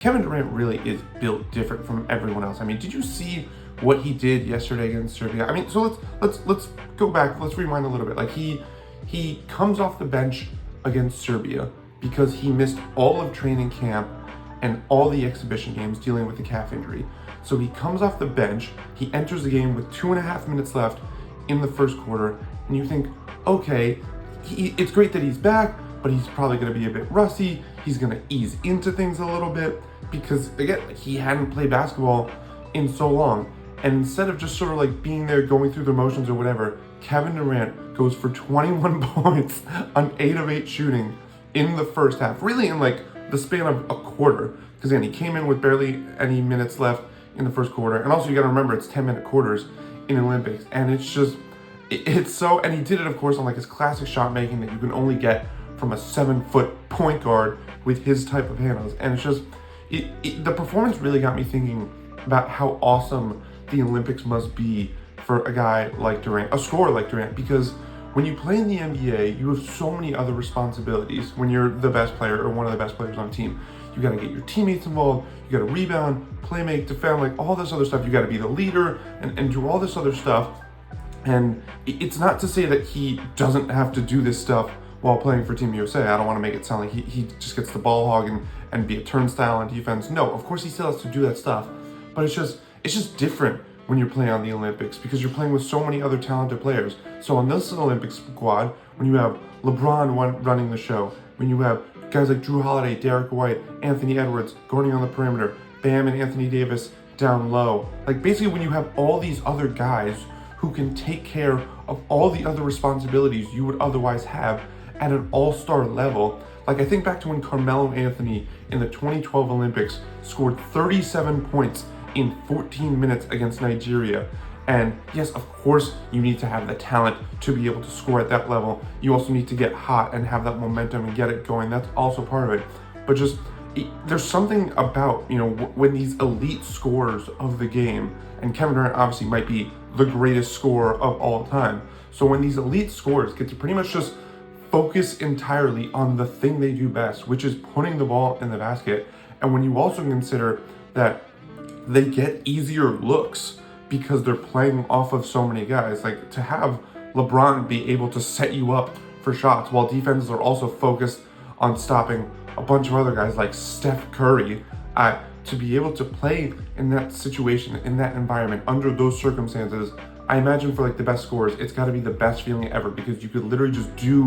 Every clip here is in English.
Kevin Durant really is built different from everyone else. I mean, did you see what he did yesterday against Serbia? I mean, so let's go back. Let's rewind a little bit. Like he comes off the bench against Serbia because he missed all of training camp and all the exhibition games dealing with the calf injury. So he comes off the bench, he enters the game with 2.5 minutes left in the first quarter, and you think, okay, it's great that he's back, but he's probably going to be a bit rusty. He's going to ease into things a little bit because, again, he hadn't played basketball in so long. And instead of just sort of like being there, going through the motions or whatever, Kevin Durant goes for 21 points on 8 of 8 shooting in the first half, really in like the span of a quarter. Because again, he came in with barely any minutes left in the first quarter. And also you got to remember, it's 10-minute quarters in Olympics. And it's just, it's so, and he did it, of course, on like his classic shot making that you can only get from a 7-foot point guard with his type of handles. And it's just, the performance really got me thinking about how awesome the Olympics must be for a guy like Durant, a scorer like Durant, because when you play in the NBA, you have so many other responsibilities when you're the best player or one of the best players on a team. You got to get your teammates involved, you got to rebound, play make, defend, like all this other stuff. You got to be the leader and do all this other stuff. And it's not to say that he doesn't have to do this stuff while playing for Team USA. I don't want to make it sound like he just gets the ball hog and be a turnstile on defense. No, of course he still has to do that stuff, but it's just different when you're playing on the Olympics because you're playing with so many other talented players. So on this Olympic squad, when you have LeBron running the show, when you have guys like Drew Holiday, Derek White, Anthony Edwards guarding on the perimeter, Bam and Anthony Davis down low, like basically when you have all these other guys who can take care of all the other responsibilities you would otherwise have at an all-star level. Like I think back to when Carmelo Anthony in the 2012 Olympics scored 37 points in 14 minutes against Nigeria. And yes, of course, you need to have the talent to be able to score at that level. You also need to get hot and have that momentum and get it going. That's also part of it. But just, there's something about, when these elite scorers of the game, and Kevin Durant obviously might be the greatest scorer of all time. So when these elite scorers get to pretty much just focus entirely on the thing they do best, which is putting the ball in the basket. And when you also consider that they get easier looks because they're playing off of so many guys, like to have LeBron be able to set you up for shots while defenses are also focused on stopping a bunch of other guys like Steph Curry, to be able to play in that situation, in that environment, under those circumstances, I imagine for like the best scorers, it's got to be the best feeling ever because you could literally just do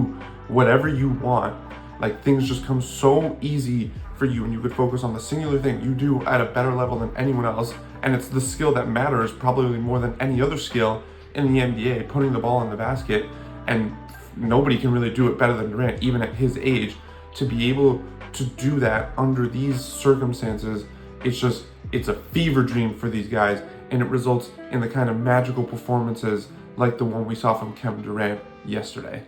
whatever you want. Like things just come so easy for you and you could focus on the singular thing you do at a better level than anyone else. And it's the skill that matters probably more than any other skill in the NBA, putting the ball in the basket. And nobody can really do it better than Durant, even at his age. To be able to do that under these circumstances, it's a fever dream for these guys. And it results in the kind of magical performances like the one we saw from Kevin Durant yesterday.